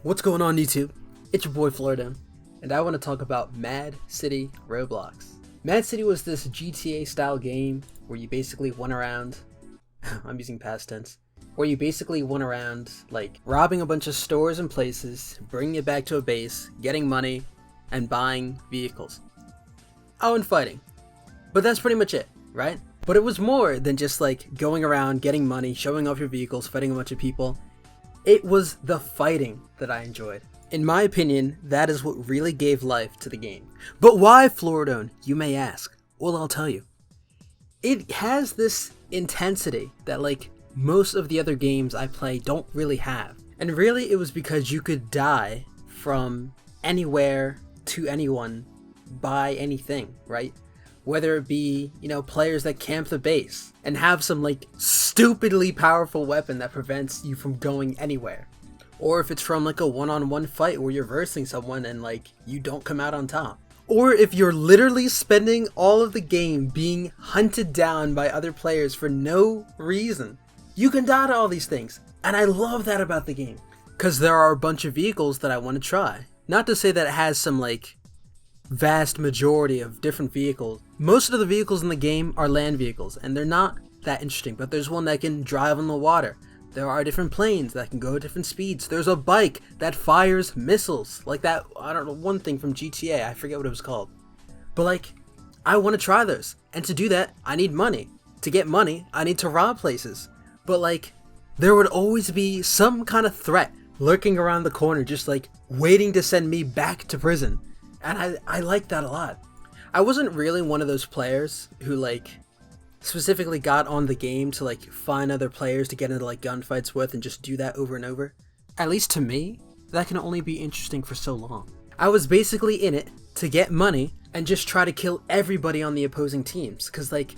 What's going on YouTube? It's your boy Florida, and I want to talk about Mad City Roblox. Mad City was this GTA style game where you basically went around, I'm using past tense, where you basically went around like robbing a bunch of stores and places, bringing it back to a base, getting money, and buying vehicles. Oh, and fighting. But that's pretty much it, right? But it was more than just like going around, getting money, showing off your vehicles, fighting a bunch of people. It was the fighting that I enjoyed. In my opinion, that is what really gave life to the game. But why Floridone, you may ask? Well, I'll tell you. It has this intensity that like most of the other games I play don't really have. And really it was because you could die from anywhere to anyone by anything, right? Whether it be, players that camp the base and have some like stupidly powerful weapon that prevents you from going anywhere. Or if it's from like a one-on-one fight where you're versing someone and like you don't come out on top. Or if you're literally spending all of the game being hunted down by other players for no reason. You can die to all these things. And I love that about the game. Because there are a bunch of vehicles that I want to try. Not to say that it has some like vast majority of different vehicles. Most of the vehicles in the game are land vehicles and they're not that interesting, but there's one that can drive on the water. There are different planes that can go at different speeds. There's a bike that fires missiles like that. I don't know, one thing from GTA, I forget what it was called. But like, I want to try those. And to do that, I need money. To get money, I need to rob places. But like, there would always be some kind of threat lurking around the corner, just like waiting to send me back to prison. And I like that a lot. I wasn't really one of those players who like specifically got on the game to like find other players to get into like gunfights with and just do that over and over. At least to me, that can only be interesting for so long. I was basically in it to get money and just try to kill everybody on the opposing teams, cause like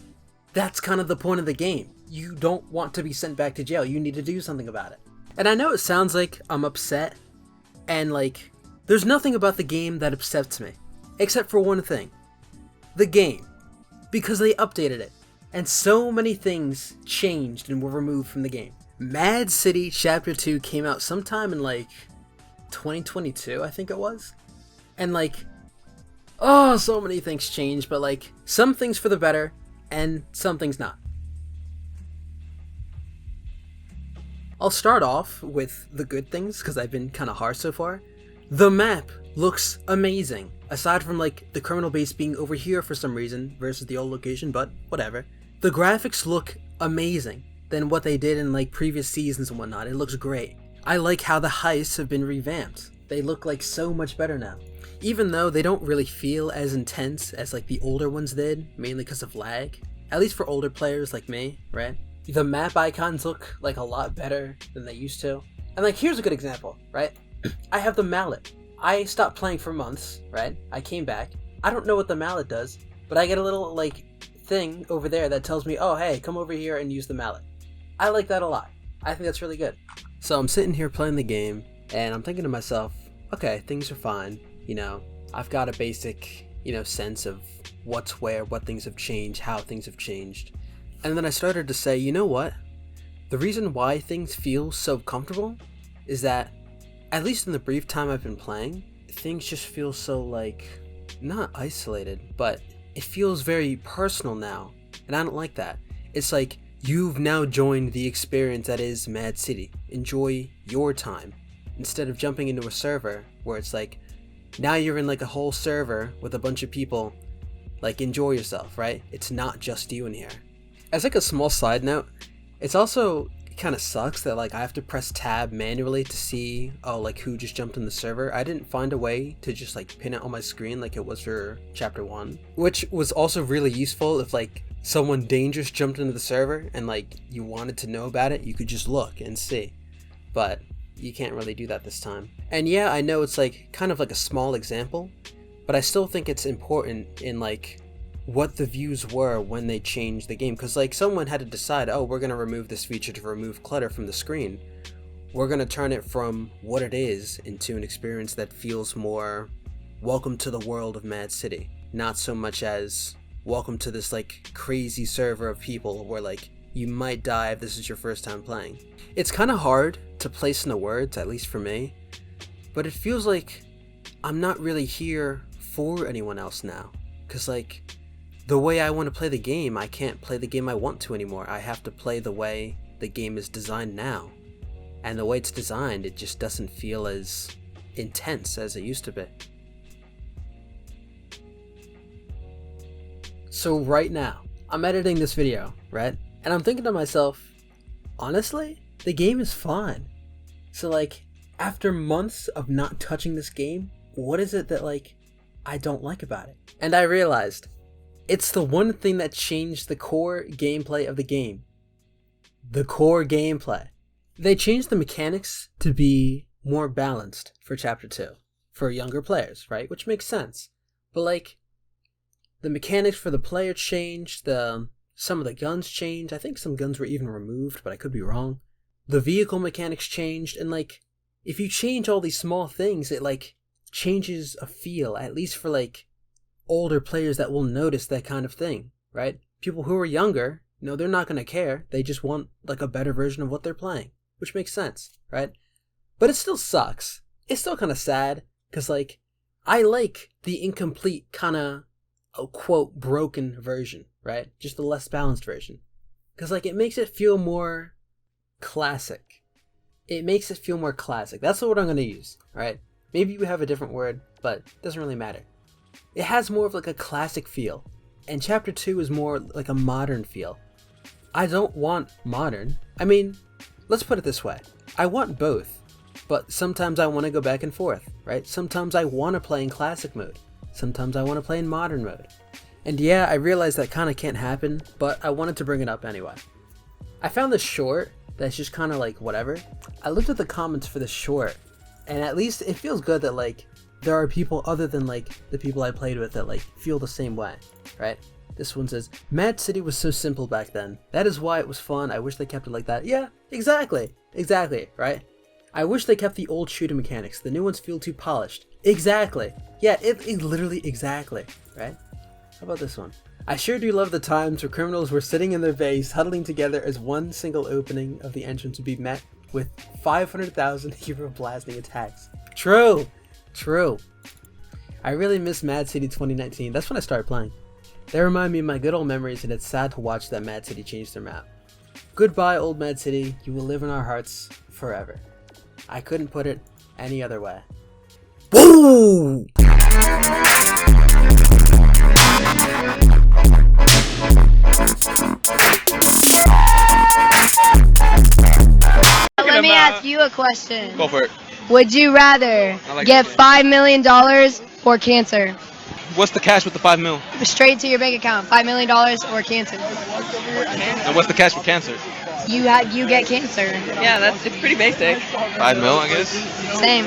that's kind of the point of the game. You don't want to be sent back to jail, you need to do something about it. And I know it sounds like I'm upset and like there's nothing about the game that upsets me, except for one thing. The game. Because they updated it, and so many things changed and were removed from the game. Mad City Chapter 2 came out sometime in like 2022, I think it was. And like, oh, so many things changed, but like, some things for the better, and some things not. I'll start off with the good things, because I've been kind of harsh so far. The map looks amazing, aside from like the criminal base being over here for some reason versus the old location, but whatever. The graphics look amazing than what they did in like previous seasons and whatnot. It looks great. I like how the heists have been revamped. They look like so much better now. Even though they don't really feel as intense as like the older ones did, mainly because of lag. At least for older players like me, right? The map icons look like a lot better than they used to. And like here's a good example, right? I have the mallet. I stopped playing for months, right? I came back. I don't know what the mallet does, but I get a little like thing over there that tells me, oh hey, come over here and use the mallet. I like that a lot. I think that's really good. So I'm sitting here playing the game and I'm thinking to myself, okay, things are fine. I've got a basic, sense of what's where, what things have changed, how things have changed. And then I started to say, you know what? The reason why things feel so comfortable is that at least in the brief time I've been playing, things just feel so like, not isolated, but it feels very personal now, and I don't like that. It's like, you've now joined the experience that is Mad City. Enjoy your time, instead of jumping into a server where it's like, now you're in like a whole server with a bunch of people, like enjoy yourself, right? It's not just you in here. As like a small side note, it's also kind of sucks that like I have to press tab manually to see like who just jumped in the server. I didn't find a way to just like pin it on my screen like it was for chapter 1, which was also really useful if like someone dangerous jumped into the server and like you wanted to know about it, you could just look and see, but you can't really do that this time. And yeah, I know it's like kind of like a small example, but I still think it's important in like what the views were when they changed the game, because like someone had to decide, oh, we're going to remove this feature to remove clutter from the screen. We're going to turn it from what it is into an experience that feels more welcome to the world of Mad City, not so much as welcome to this like crazy server of people where like you might die if this is your first time playing. It's kind of hard to place into words, at least for me, but it feels like I'm not really here for anyone else now. Cause like, the way I want to play the game, I can't play the game I want to anymore. I have to play the way the game is designed now. And the way it's designed, it just doesn't feel as intense as it used to be. So right now, I'm editing this video, right? And I'm thinking to myself, honestly, the game is fun. So like, after months of not touching this game, what is it that like, I don't like about it? And I realized, it's the one thing that changed the core gameplay of the game. The core gameplay. They changed the mechanics to be more balanced for Chapter 2. For younger players, right? Which makes sense. But like, the mechanics for the player changed, some of the guns changed. I think some guns were even removed, but I could be wrong. The vehicle mechanics changed, and like, if you change all these small things, it like changes a feel, at least for like older players that will notice that kind of thing, right? People who are younger, they're not going to care. They just want like a better version of what they're playing, which makes sense, right? But it still sucks. It's still kind of sad, because like, I like the incomplete kind of, quote, broken version, right? Just the less balanced version. Because like, it makes it feel more classic. It makes it feel more classic. That's the word I'm going to use, alright? Maybe you have a different word, but it doesn't really matter. It has more of like a classic feel, and Chapter 2 is more like a modern feel. I don't want modern. I mean, let's put it this way. I want both, but sometimes I want to go back and forth, right? Sometimes I want to play in classic mode. Sometimes I want to play in modern mode. And yeah, I realize that kind of can't happen, but I wanted to bring it up anyway. I found this short that's just kind of like whatever. I looked at the comments for this short, and at least it feels good that like there are people other than like the people I played with that like feel the same way, right? This one says, Mad City was so simple back then. That is why it was fun. I wish they kept it like that. Yeah, exactly, right? I wish they kept the old shooting mechanics. The new ones feel too polished. Exactly. Yeah, it literally exactly, right? How about this one? I sure do love the times where criminals were sitting in their base, huddling together as one single opening of the entrance would be met with 500,000 hero blasting attacks. True. I really miss Mad City 2019. That's when I started playing. They remind me of my good old memories, and it's sad to watch that Mad City change their map. Goodbye, old Mad City. You will live in our hearts forever. I couldn't put it any other way. Woo! Let me ask you a question. Go for it. Would you rather get $5 million or cancer? What's the cash with the $5 mil? Straight to your bank account, $5 million or cancer. And what's the cash for cancer? You get cancer. Yeah, it's pretty basic. 5 mil, I guess. Same.